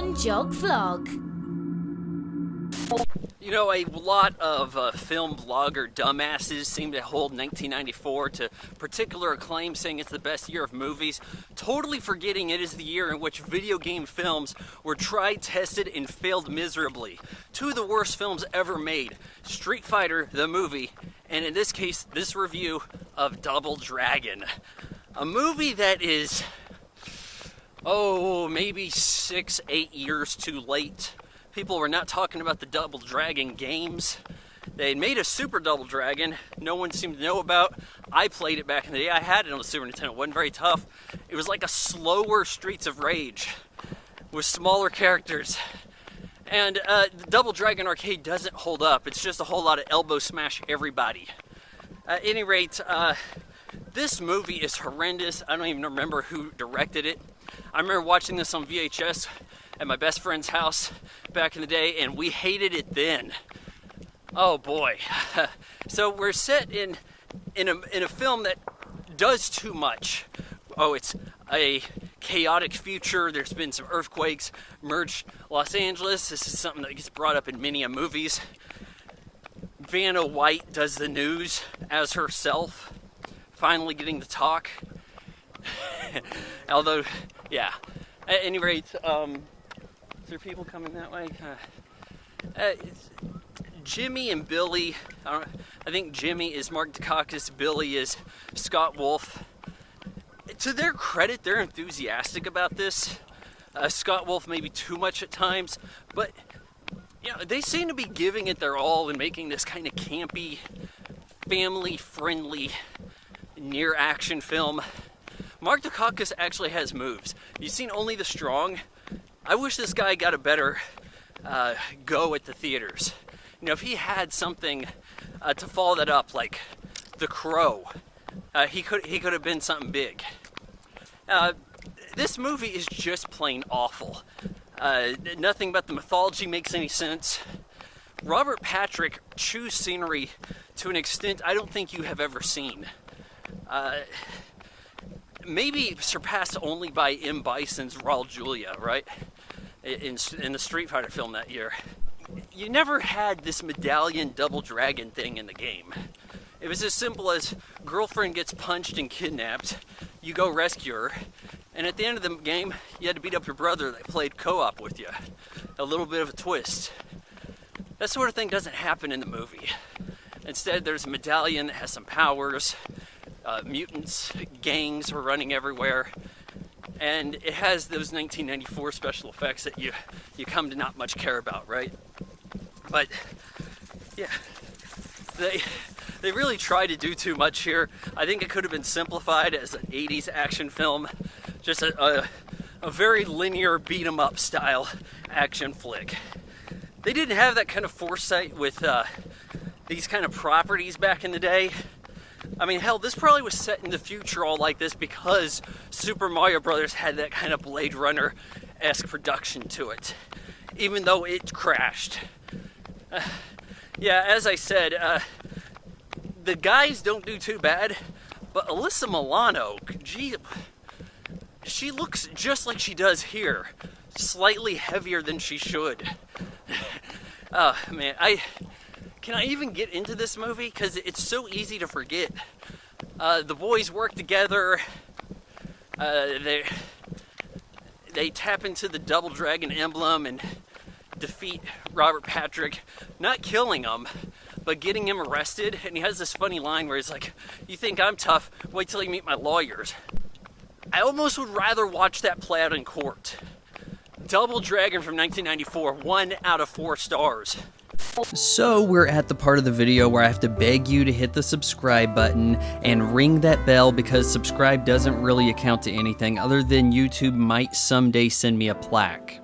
Random Jog Vlog. You know, a lot of film blogger dumbasses seem to hold 1994 to particular acclaim, saying it's the best year of movies, totally forgetting it is the year in which video game films were tried, tested, and failed miserably. Two of the worst films ever made, Street Fighter, the movie, and in this case, this review of Double Dragon. A movie that is, maybe 6-8 years too late. People were not talking about the Double Dragon games. They had made a Super Double Dragon no one seemed to know about. I played it back in the day. I had it on the Super Nintendo. It wasn't very tough. It was like a slower Streets of Rage with smaller characters. And the Double Dragon arcade doesn't hold up. It's just a whole lot of elbow smash everybody. At any rate, this movie is horrendous. I don't even remember who directed it. I remember watching this on VHS at my best friend's house back in the day, and we hated it then. Oh boy. So we're set in a film that does too much. Oh, it's a chaotic future. There's been some earthquakes, merged Los Angeles. This is something that gets brought up in many movies. Vanna White does the news as herself, finally getting to talk. Although, yeah. At any rate, is there people coming that way? Jimmy and Billy, I think Jimmy is Mark Dacascos, Billy is Scott Wolf. To their credit, they're enthusiastic about this. Scott Wolf maybe too much at times, but you know, they seem to be giving it their all and making this kind of campy, family-friendly, near-action film. Mark Dacascos actually has moves. You've seen Only the Strong. I wish this guy got a better go at the theaters. You know, if he had something to follow that up, like The Crow, he could have been something big. This movie is just plain awful. Nothing about the mythology makes any sense. Robert Patrick chews scenery to an extent I don't think you have ever seen. Maybe surpassed only by M. Bison's Raul Julia, right? In the Street Fighter film that year. You never had this medallion Double Dragon thing in the game. It was as simple as girlfriend gets punched and kidnapped, you go rescue her, and at the end of the game, you had to beat up your brother that played co-op with you. A little bit of a twist. That sort of thing doesn't happen in the movie. Instead, there's a medallion that has some powers, mutants, gangs are running everywhere, and it has those 1994 special effects that you come to not much care about, right? But yeah, they really try to do too much here. I think it could have been simplified as an 80s action film, just a very linear beat 'em up style action flick. They didn't have that kind of foresight with these kind of properties back in the day. I mean, hell, this probably was set in the future all like this because Super Mario Brothers had that kind of Blade Runner-esque production to it, even though it crashed. Yeah, as I said, the guys don't do too bad, but Alyssa Milano, she looks just like she does here, slightly heavier than she should. Oh, man, Can I even get into this movie? Because it's so easy to forget. The boys work together. They tap into the Double Dragon emblem and defeat Robert Patrick. Not killing him, but getting him arrested. And he has this funny line where he's like, "You think I'm tough? Wait till you meet my lawyers." I almost would rather watch that play out in court. Double Dragon from 1994, 1 out of 4 stars. So we're at the part of the video where I have to beg you to hit the subscribe button and ring that bell, because subscribe doesn't really account to anything other than YouTube might someday send me a plaque.